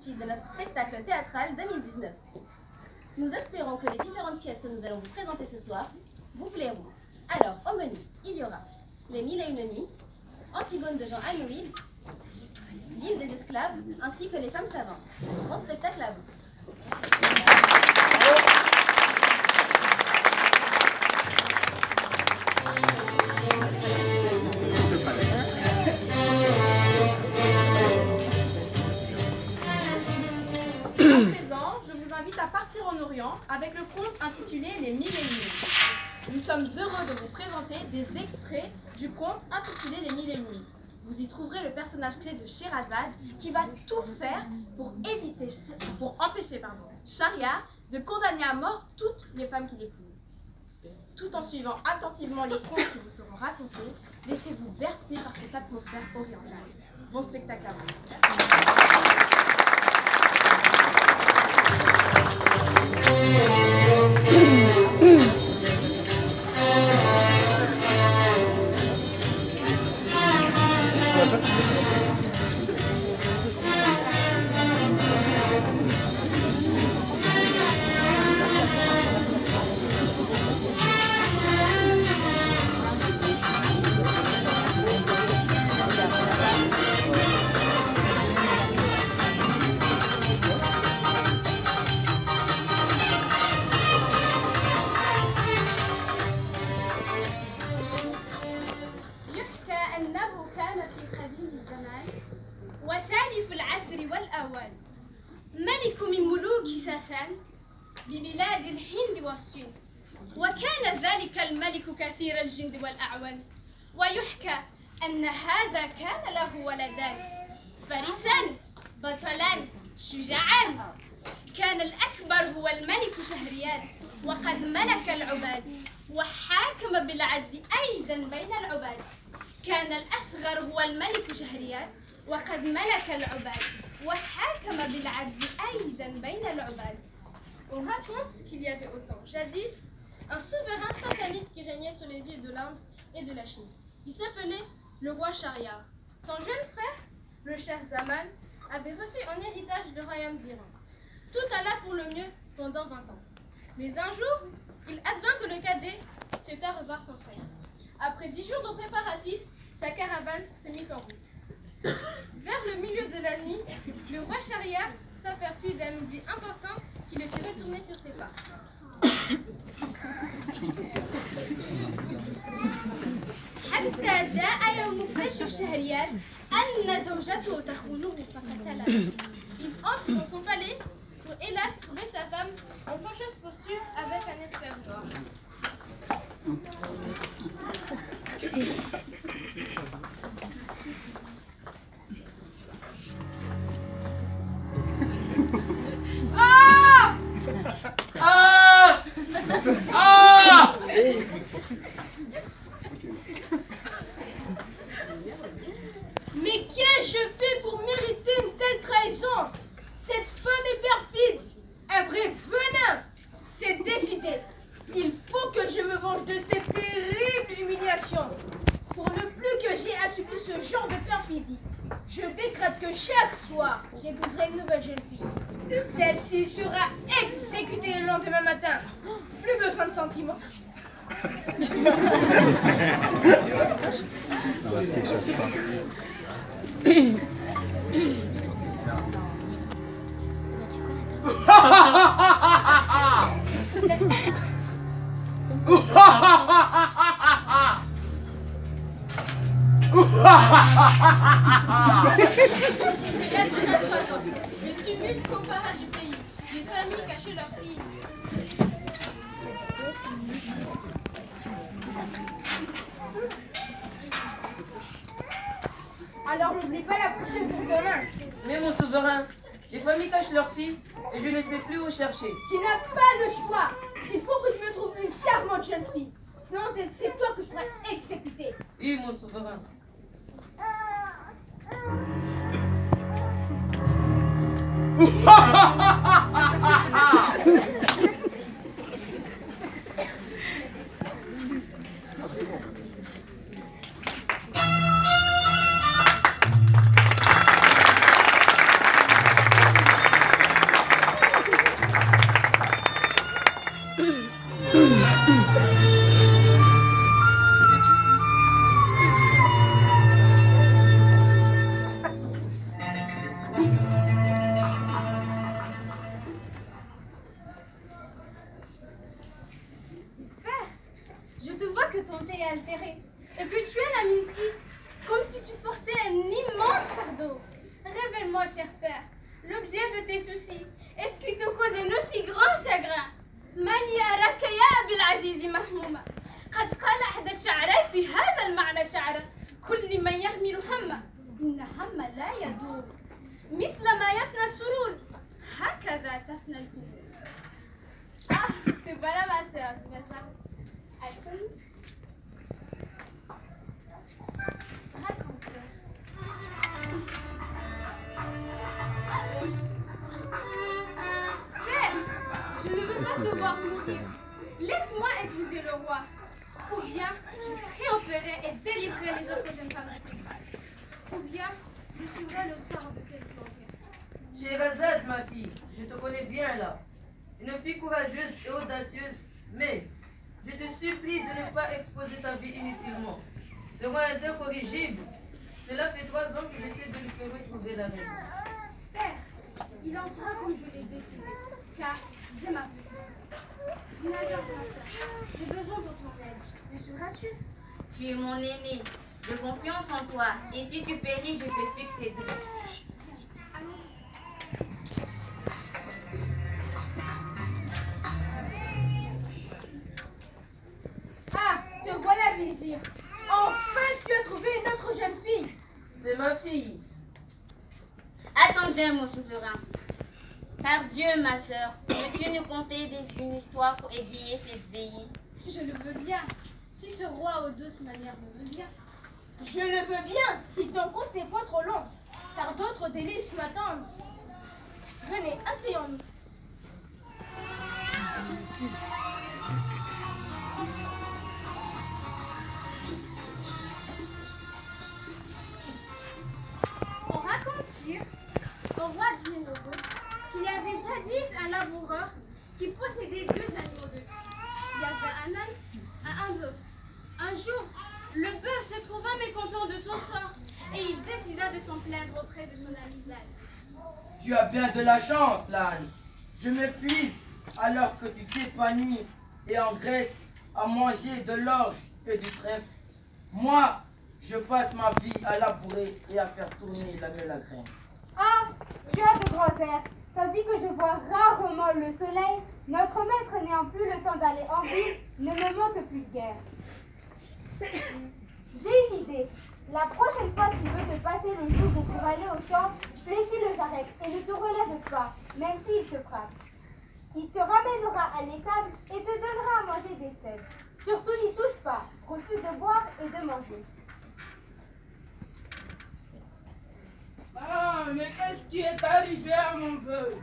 suite de notre spectacle théâtral 2019. Nous espérons que les différentes pièces que nous allons vous présenter ce soir vous plairont. Alors, au menu, il y aura Les Mille et une nuits, Antigone de Jean Anouilh, L'île des esclaves, ainsi que Les femmes savantes. Bon spectacle à vous. À partir en Orient avec le conte intitulé Les Mille et une nuits. Nous sommes heureux de vous présenter des extraits du conte intitulé Les Mille et une nuits. Vous y trouverez le personnage clé de Scheherazade qui va tout faire pour empêcher Schahriar de condamner à mort toutes les femmes qu'il épouse. Tout en suivant attentivement les contes qui vous seront racontés, laissez-vous bercer par cette atmosphère orientale. Bon spectacle à vous. ملك من ملوك ساسان ببلاد الهند والصين، وكان ذلك الملك كثير الجند والأعوان، ويحكى أن هذا كان له ولدان فارسان بطلان شجاعان. كان الأكبر هو الملك شهريار، وقد ملك العباد وحاكم بالعدل أيضا بين العباد. كان الأصغر هو الملك شهريار، وقد ملك العباد وحاكم بالعدل أيضا بين العباد. On raconte qu'il y avait autant, jadis, un souverain sassanide qui régnait sur les îles de l'Inde et de la Chine. Il s'appelait le roi Shahriar. Son jeune frère, le Shah Zaman, avait reçu en héritage le royaume d'Iran. Tout alla pour le mieux pendant 20 ans. Mais un jour, il advint que le cadet souhaita revoir son frère. Après 10 jours de préparatifs, sa caravane se mit en route. Vers le milieu de la nuit, le roi Shahriar s'aperçut d'un oubli important qui le fit retourner sur ses pas. حتى جاء يوم اكتشف شهريار أن زوجته تخونه فقتلها. Il entre dans son palais pour hélas trouver sa femme en fâcheuse posture avec un esclave noir. Ah! Ah! Ah! Mais qu'ai-je fait pour mériter une telle trahison? Cette femme est perfide, un vrai venin. C'est décidé. Il faut que je me venge de cette terrible humiliation. Pour ne plus que j'ai à subir ce genre de perfidie, je décrète que chaque soir, j'épouserai une nouvelle jeune fille. Celle-ci sera exécutée le lendemain matin. Plus besoin de sentiments. Cela dura 3 ans. Le tumulte s'empara du pays. Les familles cachaient leurs filles. Alors n'oublie pas la prochaine pour demain. Mais mon souverain, les familles cachent leurs filles et je ne sais plus où chercher. Tu n'as pas le choix. Il faut que tu me trouves une charmante jeune fille. Sinon c'est toi que je serai exécutée. Oui, mon souverain. altérée et que tu es la mine triste, comme si tu portais un immense fardeau. Révèle-moi, cher père, l'objet de tes soucis. Est-ce qui te cause un aussi grand chagrin? مالي أراك يا أبي العزيز مهموما قد قال أحد الشعراء في هذا المعنى شعرا كل من يحمل همه إن هم لا يدور مثل ما يفنى السرور هكذا تفنى القلوب. Ah, te voilà ma sœur, tu vois ça? Elle sonne. Raconte-le. Père, je ne veux pas te voir mourir. Laisse-moi épouser le roi. Ou bien je triompherai et délivrerai les autres jeunes femmes du séjour. Ou bien je suivrai le sort de cette gloire. Scheherazade, ma fille, je te connais bien là. Une fille courageuse et audacieuse, mais je te supplie de ne pas exposer ta vie inutilement. Ce roi est incorrigible. Cela fait 3 ans que j'essaie de lui faire retrouver la raison. Père, il en sera comme je l'ai décidé, car j'ai ma petite. Dinazar, ma soeur, j'ai besoin de ton aide. Me suivras-tu? Tu es mon aîné. J'ai confiance en toi. Et si tu péris, je te succéderai. Ah, te voilà, vizir. Enfin, tu as trouvé une autre jeune fille. C'est ma fille. Attendez, mon souverain. Par Dieu, ma sœur, veux-tu nous conter une histoire pour égayer cette veillée? Je le veux bien. Si ce roi aux douces manières me veut bien. Je le veux bien, si ton compte n'est pas trop long, car d'autres délices m'attendent. Venez, asseyons-nous. On raconte au roi bienheureux qu'il y avait jadis un laboureur qui possédait 2 animaux de vie. Il y avait un âne et un bœuf. Un jour, le bœuf se trouva mécontent de son sort et il décida de s'en plaindre auprès de son ami l'âne. Tu as bien de la chance, l'âne. Je m'épuise alors que tu t'épanouis et engraisses à manger de l'orge et du trèfle. Moi, je passe ma vie à labourer et à faire tourner la meule à grains. Ah, tu as de grands airs. Tandis que je vois rarement le soleil, notre maître n'ayant plus le temps d'aller en ville, ne me monte plus de guerre. J'ai une idée. La prochaine fois que tu veux te passer le jour pour aller au champ, fléchis le jarret et ne te relève pas, même s'il te frappe. Il te ramènera à l'étable et te donnera à manger des fèves. Surtout n'y touche pas, refuse de boire et de manger. Ah, mais qu'est-ce qui est arrivé à mon vœu?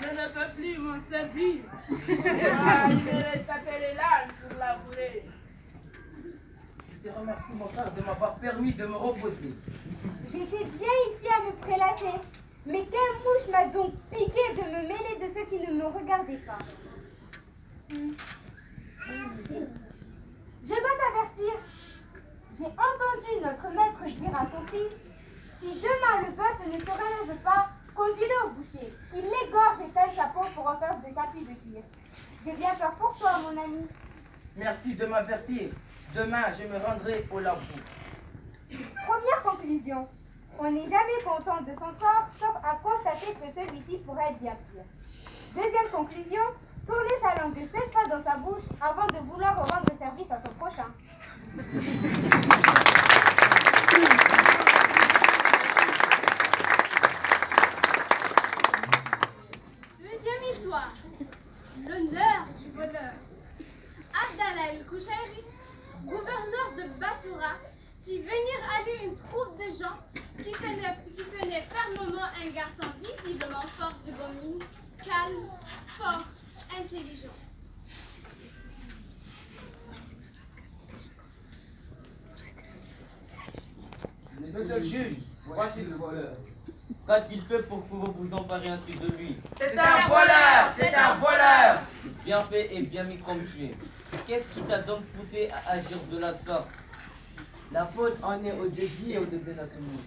Je ne peux plus m'en servir. Ah, il me reste à appeler l'âne pour labourer. Je te remercie, mon frère, de m'avoir permis de me reposer. J'étais bien ici à me prélasser. Mais quelle mouche m'a donc piqué de me mêler de ceux qui ne me regardaient pas? Je dois t'avertir. J'ai entendu notre maître dire à son fils, si demain le bœuf ne se relève pas, conduis-le au boucher. Il l'égorge et taille sa peau pour en faire des tapis de cuir. J'ai bien peur pour toi, mon ami. Merci de m'avertir. Demain, je me rendrai au labour. Première conclusion. On n'est jamais content de son sort, sauf à constater que celui-ci pourrait être bien pire. Deuxième conclusion. Tourner sa langue 7 fois dans sa bouche avant de vouloir rendre service à son prochain. Deuxième histoire. L'honneur du voleur. Abdallah el-Kushairi, gouverneur de Bassoura, fit venir à lui une troupe de gens qui tenaient fermement un garçon visiblement fort de bonne mine, calme, fort, intelligent. Monsieur le juge, voici le voleur. Qu'a-t-il fait pour que vous vous emparez ainsi de lui? C'est un voleur! C'est un voleur! Bien fait et bien mis comme tu es. Qu'est-ce qui t'a donc poussé à agir de la sorte? La faute en est au désir de bien à ce monde.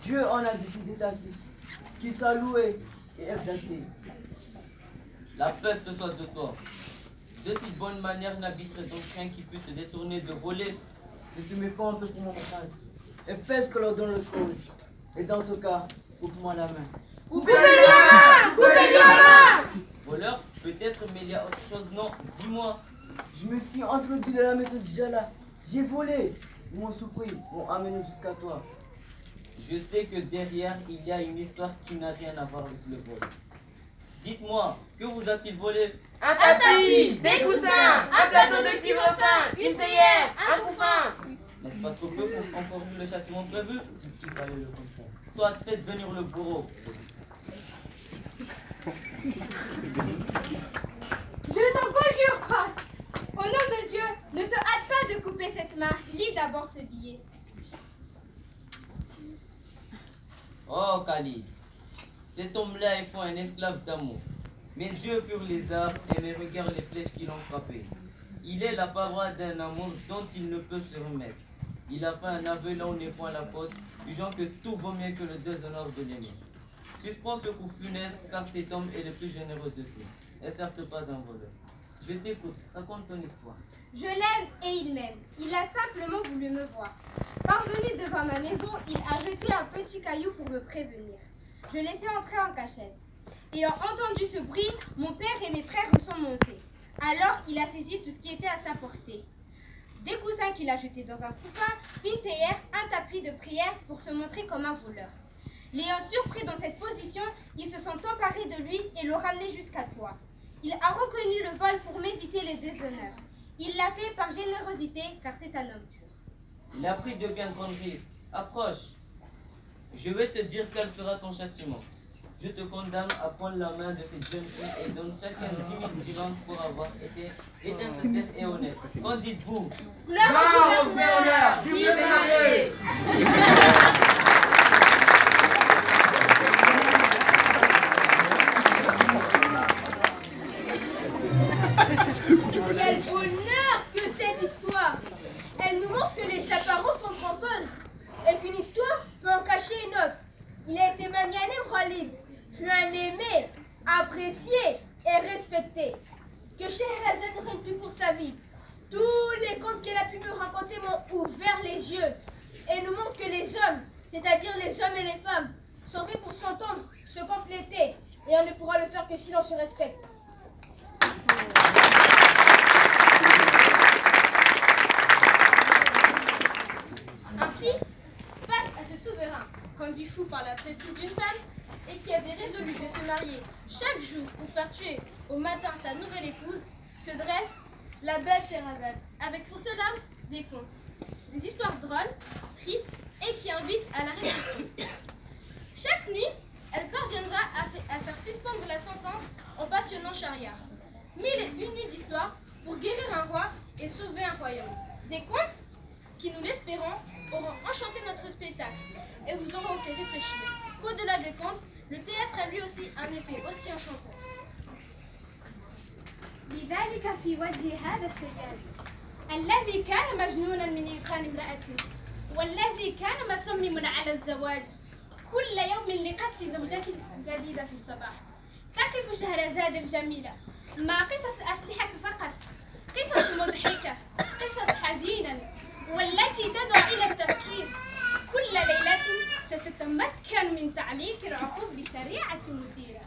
Dieu en a décidé ainsi, qu'il soit loué et exalté. La peste soit de toi. De si bonne manière n'habiterait donc rien qui pût te détourner de voler. Ne te mets pas en peu pour mon prince. Et fais ce que leur donne le courage. Et dans ce cas, coupe-moi la main. Coupez-lui la main! Coupez-lui la main! Voleur, peut-être, mais il y a autre chose, non? Dis-moi. Je me suis introduit dans la maison Jala. J'ai volé. Ils m'ont surpris, m'ont amené jusqu'à toi. Je sais que derrière, il y a une histoire qui n'a rien à voir avec le vol. Dites-moi, que vous a-t-il volé? Un tapis, des coussins, un plateau de cuivre fin, une théière, un couffin. N'est-ce pas trop peu pour encore eu le châtiment prévu? Puisqu'il fallait le contraire. Soit faites venir le bourreau. Je t'en conjure, prince. Au nom de Dieu, ne te hâte pas de couper cette main. Lis d'abord ce billet. Oh, Khalid, cet homme-là est un esclave d'amour. Mes yeux furent les arbres et mes regards les flèches qui l'ont frappé. Il est la paroi d'un amour dont il ne peut se remettre. Il a fait un aveu là où n'est point la faute, jugeant que tout vaut mieux que le déshonneur de l'aimer. Suspends ce coup funeste, car cet homme est le plus généreux de tous, et certes pas un voleur. Je t'écoute, raconte ton histoire. Je l'aime et il m'aime. Il a simplement voulu me voir. Parvenu devant ma maison, il a jeté un petit caillou pour me prévenir. Je l'ai fait entrer en cachette. Ayant entendu ce bruit, mon père et mes frères sont montés. Alors, il a saisi tout ce qui était à sa portée. Des coussins qu'il a jetés dans un couffin, une théière, un tapis de prière pour se montrer comme un voleur. L'ayant surpris dans cette position, ils se sont emparés de lui et l'ont ramené jusqu'à toi. Il a reconnu le vol pour m'éviter les déshonneurs. Il l'a fait par générosité, car c'est un homme pur. Il a pris de bien grands risques. Approche. Je vais te dire quel sera ton châtiment. Je te condamne à prendre la main de cette jeune fille et donne chacun 10 000 dirhams pour avoir été sincère et honnête. Qu'en dites-vous? Gloire au gouverneur! Vive les mariés! Quel bonheur que cette histoire! Elle nous montre que les apparences sont trompeuses et qu'une histoire peut en cacher une autre. Il a été magnané, Khalid, fut un aimé, apprécié et respecté. Que Scheherazade ne règne plus pour sa vie. Tous les contes qu'elle a pu me raconter m'ont ouvert les yeux et nous montrent que les hommes, c'est-à-dire les hommes et les femmes, sont faits pour s'entendre, se compléter, et on ne pourra le faire que si l'on se respecte. Ainsi, face à ce souverain, rendu fou par la traîtrise d'une femme, et qui avait résolu de se marier chaque jour pour faire tuer au matin sa nouvelle épouse, se dresse la belle Scheherazade, avec pour cela des contes, des histoires drôles, tristes et qui invitent à la réflexion. Chaque nuit, elle parviendra à faire suspendre la sentence en passionnant Shahriar. 1001 nuits d'histoire pour guérir un roi et sauver un royaume. Des contes qui, nous l'espérons, auront enchanté notre spectacle et vous auront fait réfléchir qu'au-delà des contes, le théâtre a lui aussi un effet aussi enchanteur. لذلك في وجه هذا السياد الذي كان مجنونا من إيقان امرأته والذي كان مصمما على الزواج كل يوم لقتل زوجته الجديدة في الصباح تقف شهرزاد الجميلة مع قصص أسلحة فقط، قصص مضحكة، قصص حزينة والتي تدعو إلى التفكير. كل ليلة ستتمكن من تعليق العقول بشريعة مثيرة.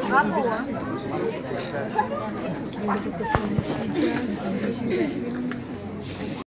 Bravo, hein.